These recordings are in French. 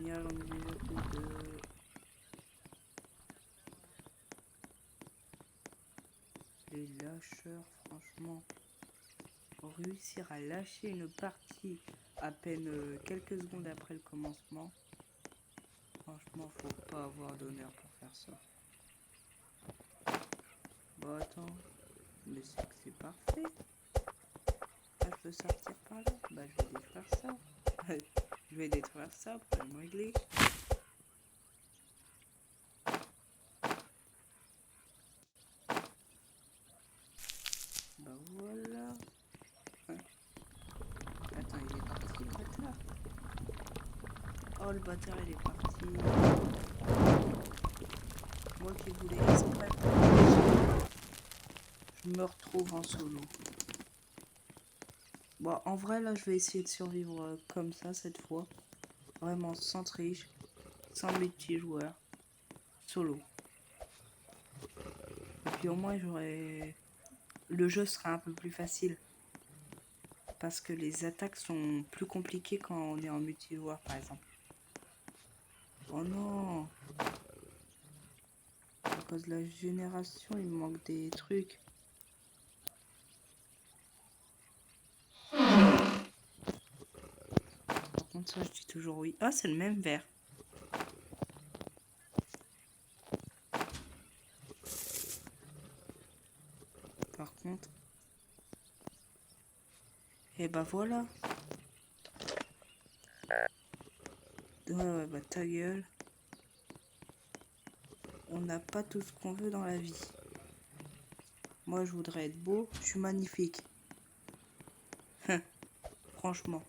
génial, on est déjà plus de... Les lâcheurs, franchement. Réussir à lâcher une partie à peine quelques secondes après le commencement. Franchement, faut pas avoir d'honneur pour faire ça. Bon, attends. Mais c'est que c'est parfait. Ah, je peux sortir par là. Bah, je vais détruire ça. Je vais détruire ça, problème réglé. Bah voilà. Attends, il est parti le bâtard. Oh, le bâtard, il est parti. Moi qui voulais exprès. Je me retrouve en solo. Bon, en vrai, là, je vais essayer de survivre comme ça cette fois. Vraiment, sans triche, sans multijoueur, solo. Et puis au moins, j'aurai... Le jeu sera un peu plus facile. Parce que les attaques sont plus compliquées quand on est en multijoueur, par exemple. Oh non! À cause de la génération, il me manque des trucs. Par contre, ça, je dis toujours oui. Ah, c'est le même vert. Par contre... Et bah voilà. Ouais, bah ta gueule. On n'a pas tout ce qu'on veut dans la vie. Moi, je voudrais être beau. Je suis magnifique. Franchement.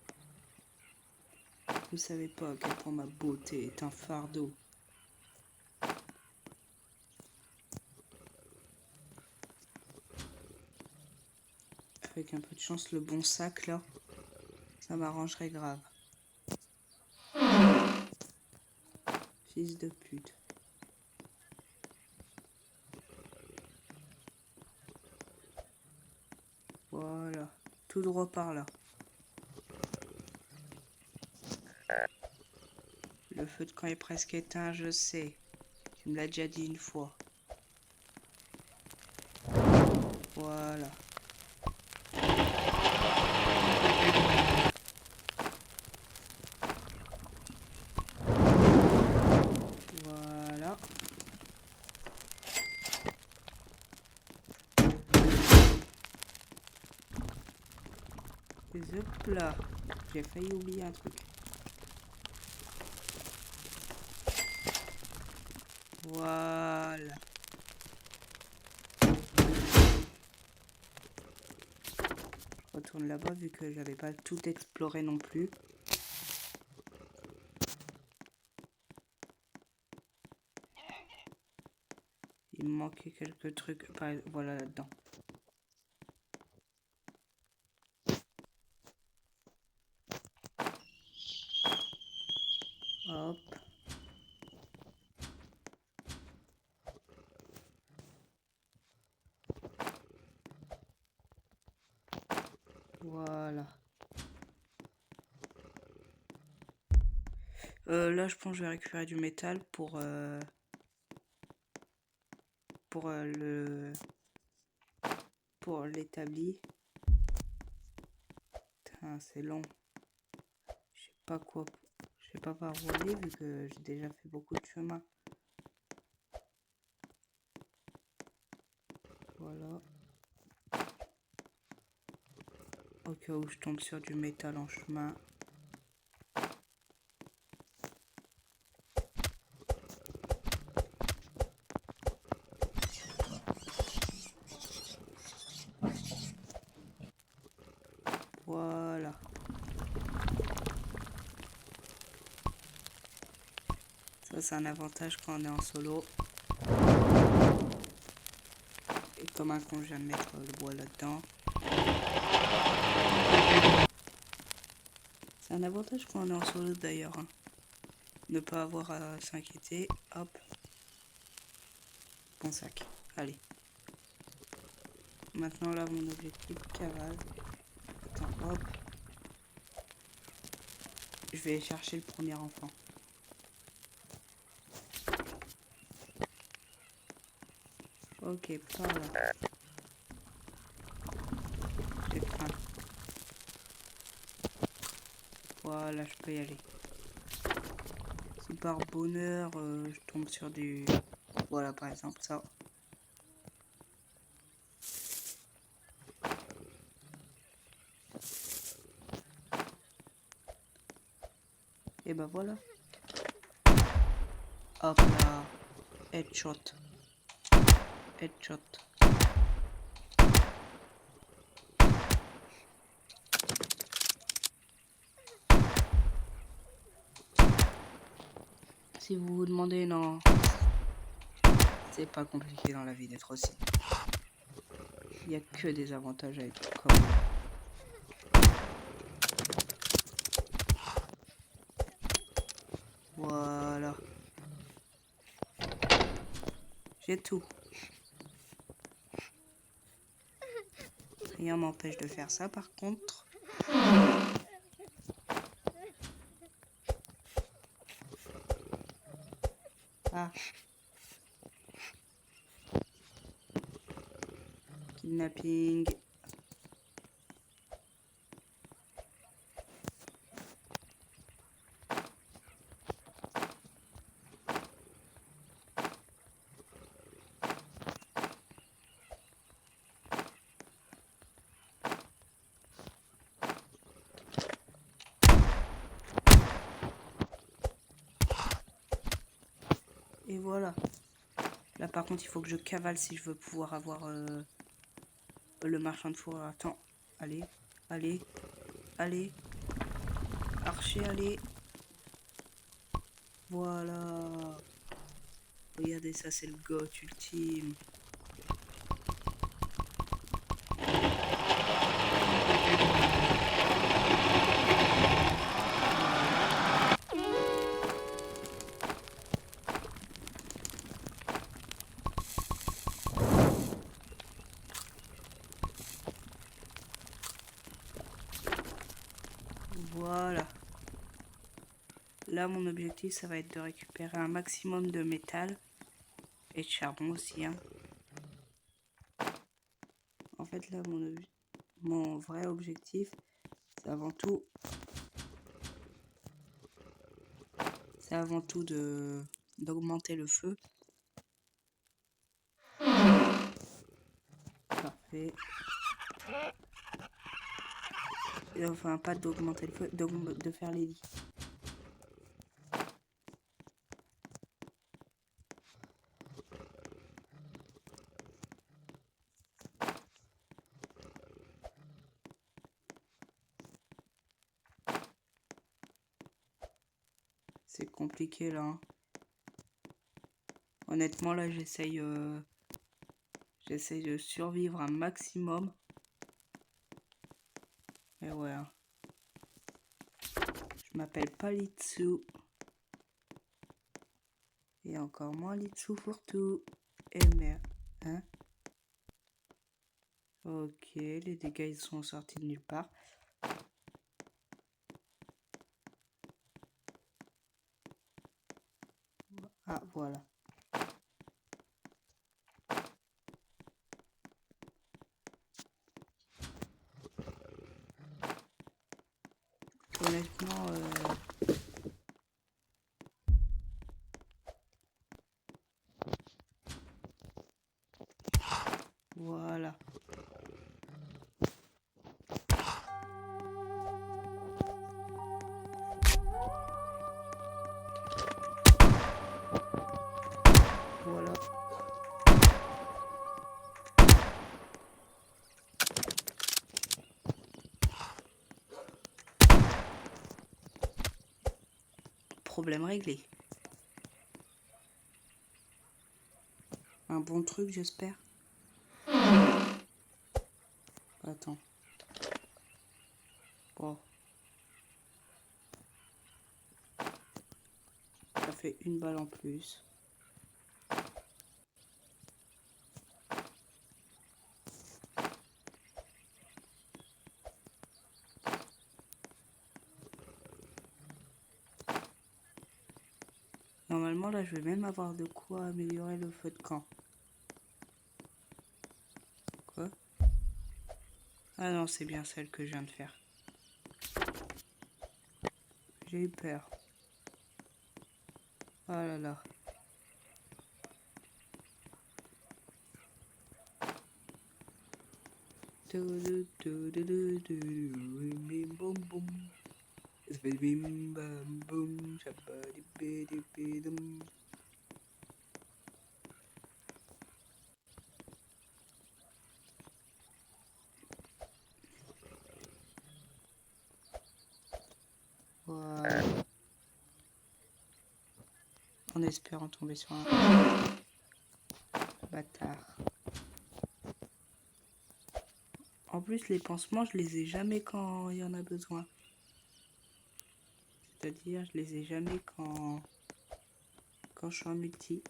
Vous savez pas à quel point ma beauté est un fardeau. Avec un peu de chance, le bon sac, là, ça m'arrangerait grave. Fils de pute. Voilà. Tout droit par là. Le feu de camp est presque éteint, je sais. Tu me l'as déjà dit une fois. Voilà. Voilà. Et hop là. J'ai failli oublier un truc. Voilà. Je retourne là-bas vu que j'avais pas tout exploré non plus. Il me manquait quelques trucs. Voilà là-dedans. Hop. Voilà. Là, je pense que je vais récupérer du métal pour l'établi. Putain, c'est long. Je sais pas quoi. Je sais pas par où aller vu que j'ai déjà fait beaucoup de chemin. Voilà. Au cas où je tombe sur du métal en chemin. Voilà. Ça, c'est un avantage quand on est en solo. Et comme un con, je viens de mettre le bois là-dedans. C'est un avantage quand on est en solo d'ailleurs. Hein. Ne pas avoir à s'inquiéter. Hop. Bon sac. Allez. Maintenant là, mon objectif, cavale. Attends, hop. Je vais chercher le premier enfant. Ok, par là. J'ai faim. Voilà, je peux y aller. Si par bonheur, je tombe sur du... Voilà, par exemple, ça. Et ben voilà. Hop là. Headshot. Headshot. Si vous vous demandez, non. C'est pas compliqué dans la vie d'être aussi. Il n'y a que des avantages à être comme... Voilà. J'ai tout. Rien m'empêche de faire ça par contre. Ah. Kidnapping. Et voilà. Là par contre il faut que je cavale si je veux pouvoir avoir le marchand de fourrure. Attends. Allez. Allez. Allez. Archer, allez. Voilà. Regardez ça, c'est le goth ultime. Voilà. Là, mon objectif, ça va être de récupérer un maximum de métal et de charbon aussi. Hein. En fait, là, mon vrai objectif, c'est avant tout d'augmenter le feu. Parfait. Et enfin, pas d'augmenter le feu, de faire les lits. C'est compliqué là. Hein. Honnêtement, là, j'essaye de survivre un maximum. Et ouais. Hein. Je m'appelle pas Litsu. Et encore moins Litsu pour tout. Et merde. Hein? Ok, les dégâts ils sont sortis de nulle part. Ah, voilà. Honnêtement, voilà. Voilà. Problème réglé. Un bon truc, j'espère. Attends. Bon. Ça fait une balle en plus. Normalement, là, je vais même avoir de quoi améliorer le feu de camp. Ah non, c'est bien celle que je viens de faire. J'ai eu peur. Oh là là. Bim boum boum. Bim bam boum. Shabadibidibidum. Voilà. En espérant tomber sur un bâtard. En plus, les pansements, je les ai jamais quand il y en a besoin. C'est-à-dire, je les ai jamais quand je suis en multi.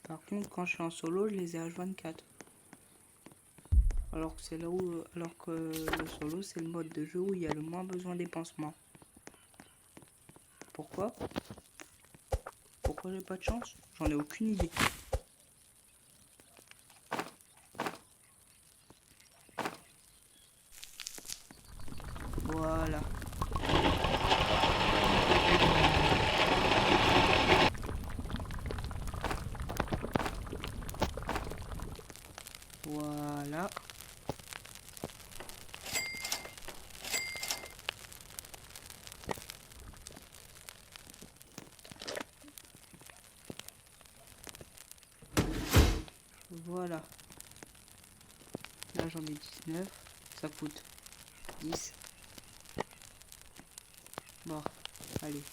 Par contre, quand je suis en solo, je les ai H24. Alors que c'est là où, alors que le solo, c'est le mode de jeu où il y a le moins besoin des pansements. Pourquoi? Pourquoi j'ai pas de chance? J'en ai aucune idée. Voilà. Voilà. Voilà. Là, j'en ai 19. Ça coûte 10. Bon, allez.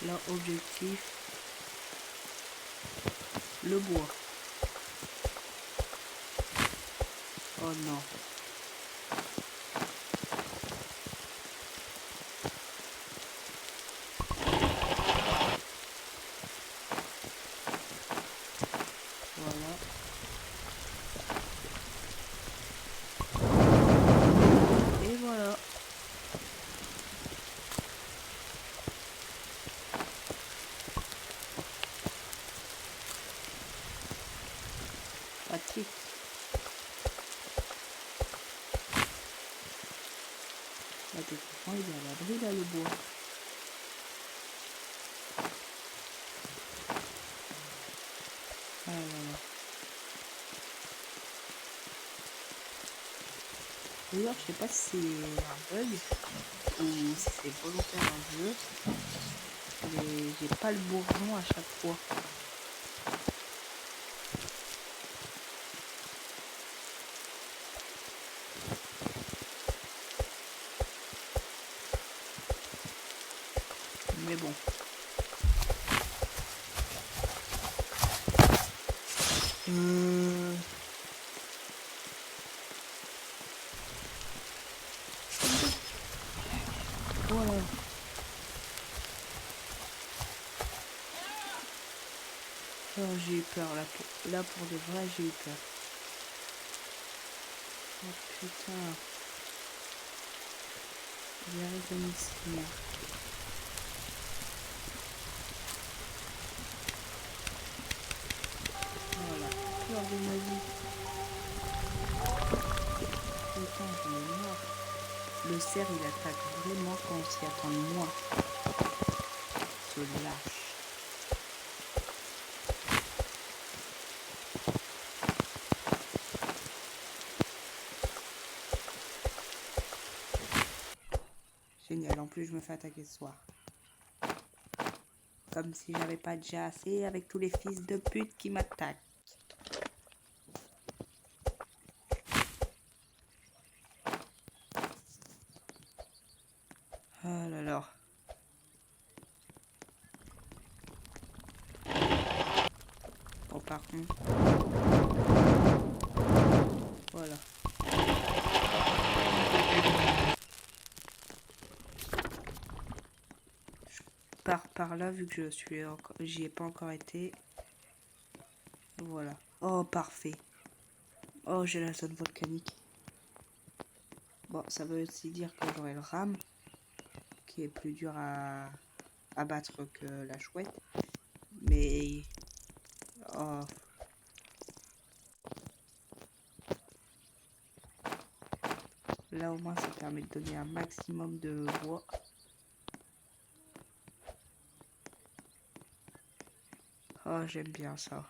Là, objectif, le bois. Oh non. Voilà. Et voilà. Pratique. Là, techniquement, il est à l'abri, là, le bois. Ah là là. D'ailleurs, je sais pas si c'est un bug ou si c'est volontaire dans le jeu. Mais j'ai pas le bourgeon à chaque fois. Mais bon. Voilà. Oh, j'ai eu peur là pour de vrai, j'ai eu peur. Oh putain. J'arrive de ici. Voilà. Peur de ma vie. Putain, j'en ai marre. Le cerf, il attaque vraiment quand on s'y attend le moins. Se lâche. Génial, en plus je me fais attaquer ce soir. Comme si j'avais pas déjà assez avec tous les fils de pute qui m'attaquent. Oh là là. Bon, par contre. Voilà. Je pars par là vu que j'y ai pas encore été. Voilà. Oh, parfait. Oh, j'ai la zone volcanique. Bon, ça veut aussi dire que j'aurai le rame, qui est plus dur à battre que la chouette. Mais Oh. Là au moins ça permet de donner un maximum de bois. Oh, j'aime bien ça.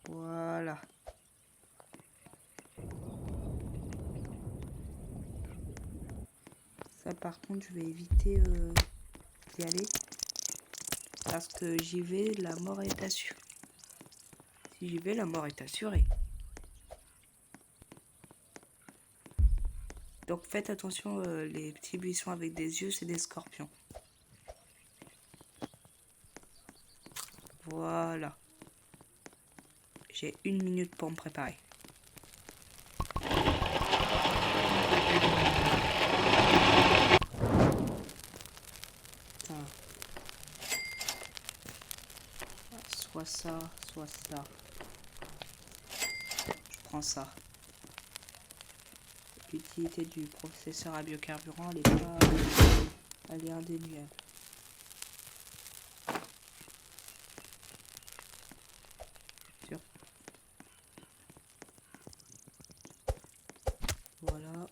Voilà. Ça par contre je vais éviter d'y aller. Parce que j'y vais, la mort est assurée. Si j'y vais, la mort est assurée. Donc faites attention, les petits buissons avec des yeux, c'est des scorpions. Voilà. J'ai 1 minute pour me préparer. Putain. Soit ça, soit ça. Je prends ça. L'utilité du processeur à biocarburant, elle est indéniable. Voilà.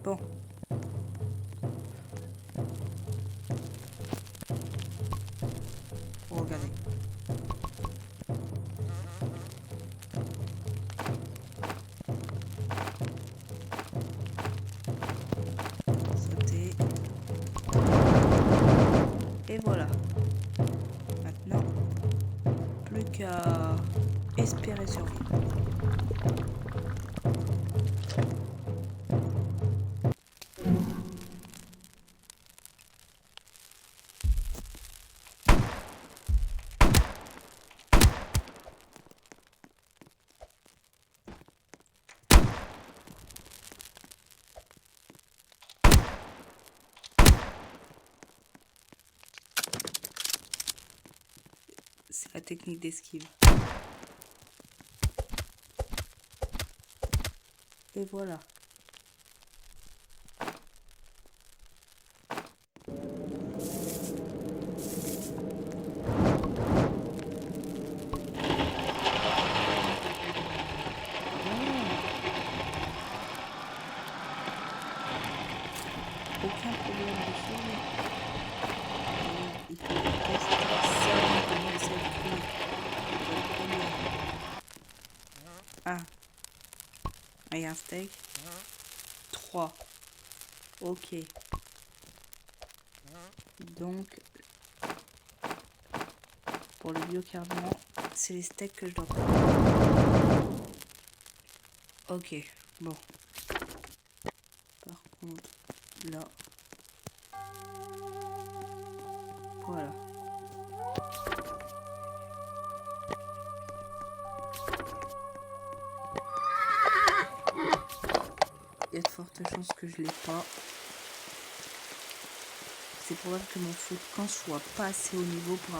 Bon. Regardez. Sauter. Et voilà. Maintenant, plus qu'à espérer survivre. C'est la technique d'esquive. Et voilà. Aucun problème de survie. Il faut tester ça, comment ça cuit. Ah. Et un steak. 3. Ok. Donc, pour le biocarburant, c'est les steaks que je dois prendre. Ok, bon. Par contre, là. Voilà. Il y a de fortes chances que je l'ai pas. C'est probable que mon feu de camp soit pas assez haut niveau pour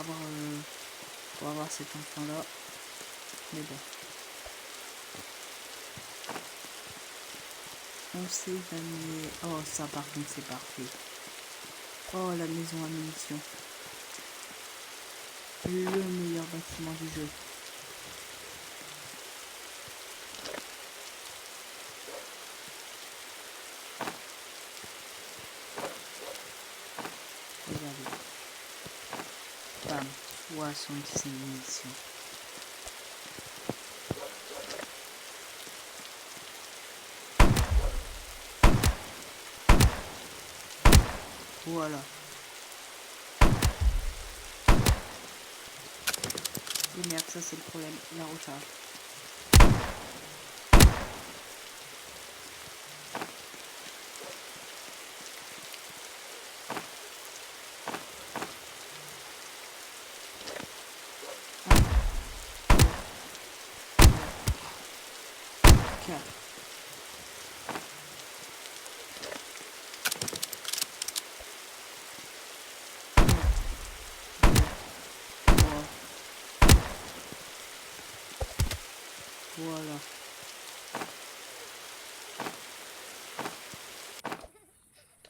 avoir cet enfant là. Mais bon. On sait jamais. Oh, ça par contre c'est parfait. Oh, la maison à munitions. Le meilleur bâtiment du jeu. Regardez. Bam. 66 munitions. Voilà. Et merde, ça c'est le problème, la recharge.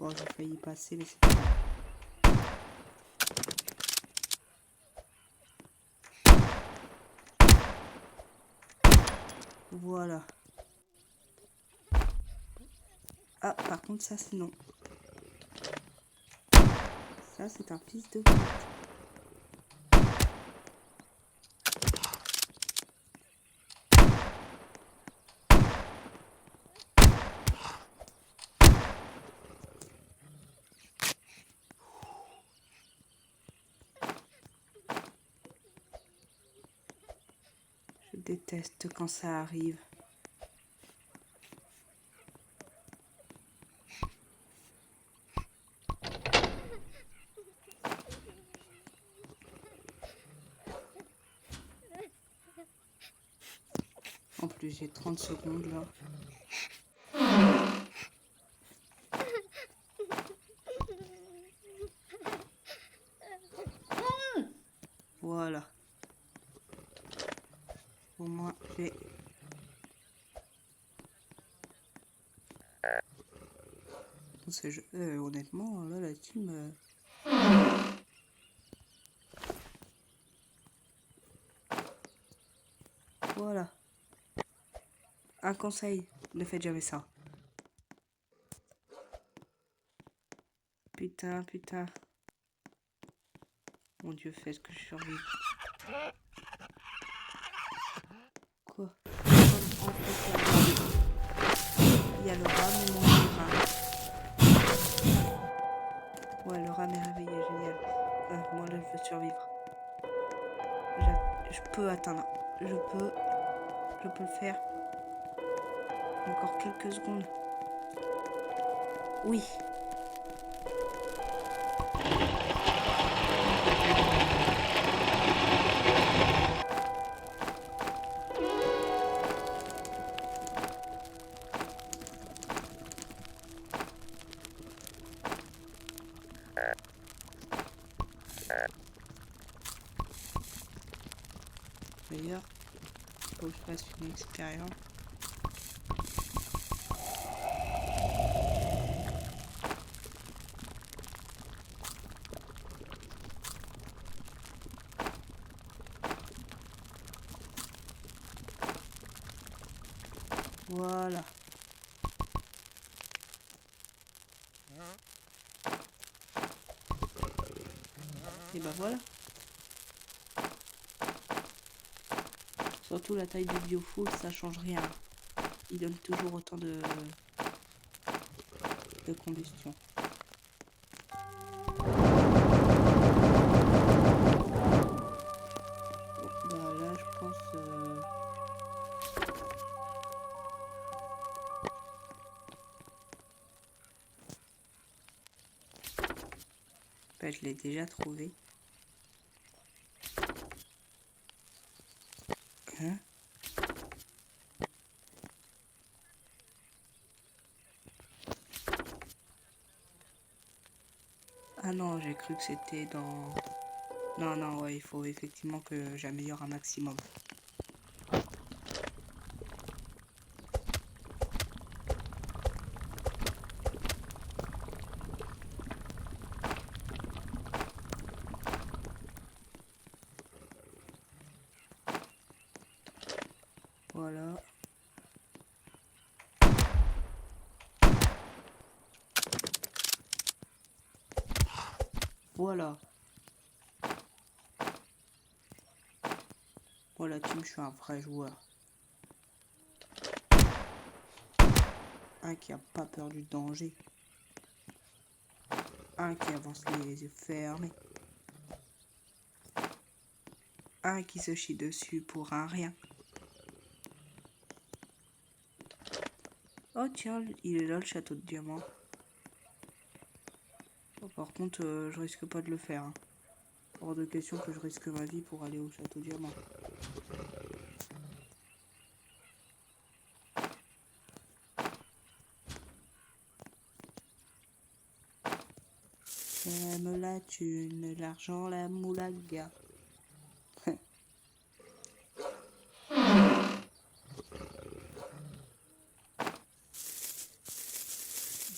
Bon, j'ai failli passer, mais c'est pas grave. Voilà. Ah, par contre, ça, c'est non. Ça, c'est un fils de pute. Je déteste quand ça arrive. En plus, j'ai 30 secondes là. Voilà. Au moins, j'ai... honnêtement, là, la team... Voilà. Un conseil, ne faites jamais ça. Putain, putain. Mon Dieu, fais-ce que je survive. Quoi? Il y a le rat, mais non, le rat. Ouais, le rat m'est réveillé, génial. Moi, là, je veux survivre. Je peux atteindre. Je peux le faire. Encore quelques secondes. Oui. D'ailleurs, faut que je fasse une expérience. Voilà. Et bah voilà. Surtout la taille du biofuel, ça change rien. Il donne toujours autant de combustion. Bon, bah là, je pense... Bah, je l'ai déjà trouvé. Hein? Ah non, j'ai cru que c'était dans... Non, non, ouais, il faut effectivement que j'améliore un maximum. Voilà. Voilà. Voilà, team, je suis un vrai joueur. Un qui a pas peur du danger. Un qui avance les yeux fermés. Un qui se chie dessus pour un rien. Oh tiens, il est là le château de diamant. Oh, par contre, je risque pas de le faire. Hein. Hors de question que je risque ma vie pour aller au château de diamant. J'aime la thune, l'argent, la moulaga.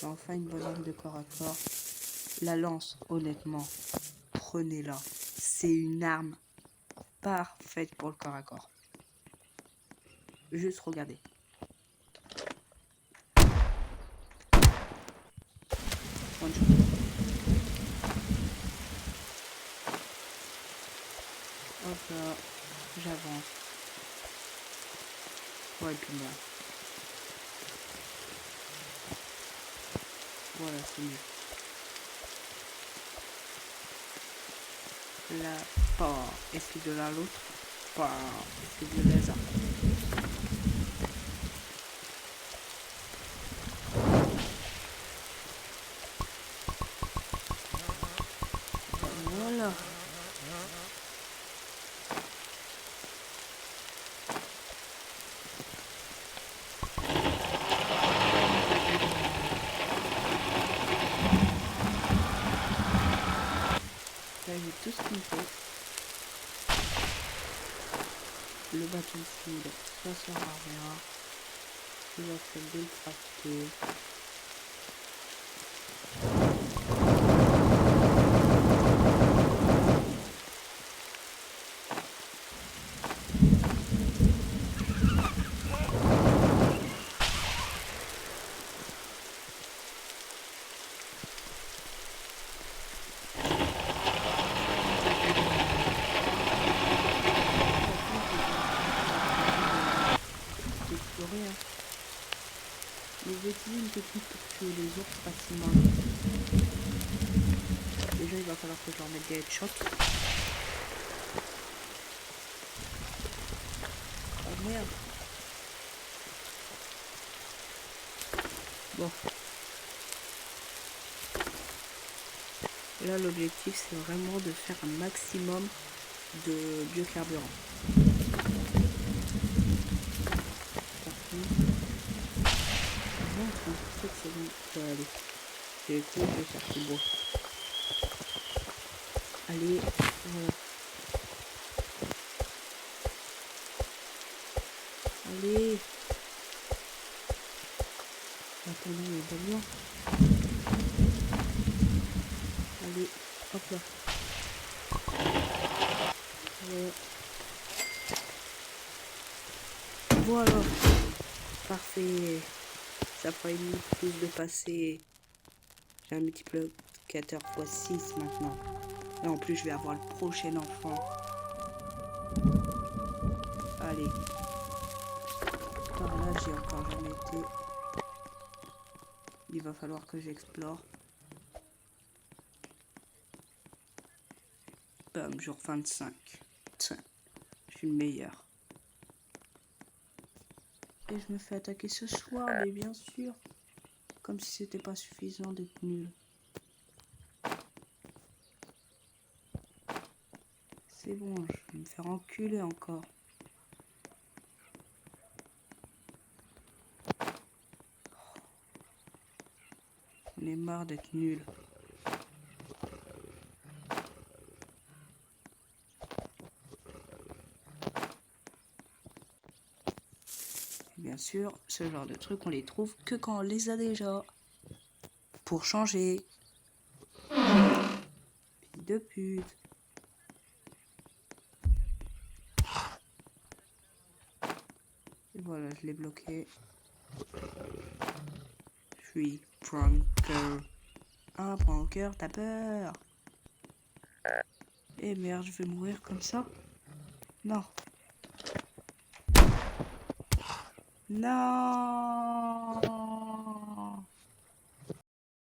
J'ai enfin une bonne arme de corps à corps. La lance, honnêtement, prenez-la. C'est une arme parfaite pour le corps à corps. Juste regardez. One shot. Hop là, j'avance. Ouais, et puis moi. Voilà, c'est mieux. Là, pas. Est-ce que de là l'autre? Pas. C'est du laser. Voilà. Là, j'ai tout ce qu'il me faut. Le battlefield, ça sert à rien. Je vais faire de le crafter. Explorer, hein. Mais j'ai utilisé une technique pour tuer les ours facilement. Déjà, il va falloir que je leur mette des headshots. Oh merde. Bon. Là, l'objectif, c'est vraiment de faire un maximum de biocarburant. C'est bon. Allez. J'ai cru que je vais faire tout beau. Allez, voilà. Allez. Attendez, mais pas bien. Allez, hop là. Voilà. Voilà. Parfait. Ça fera une minute plus de passer. J'ai un multiplicateur x6 maintenant. Et en plus, je vais avoir le prochain enfant. Allez. Par là, j'ai encore jamais été. Il va falloir que j'explore. Bam, jour 25. Tiens, je suis le meilleur. Et je me fais attaquer ce soir, mais bien sûr. Comme si c'était pas suffisant d'être nul. C'est bon, je vais me faire enculer encore. On est marre d'être nul. Bien sûr, ce genre de trucs, on les trouve que quand on les a déjà. Pour changer. Fille de pute. Et voilà, je l'ai bloqué. Je suis pranker. Un pranker, t'as peur? Eh merde, je vais mourir comme ça? Non. Non.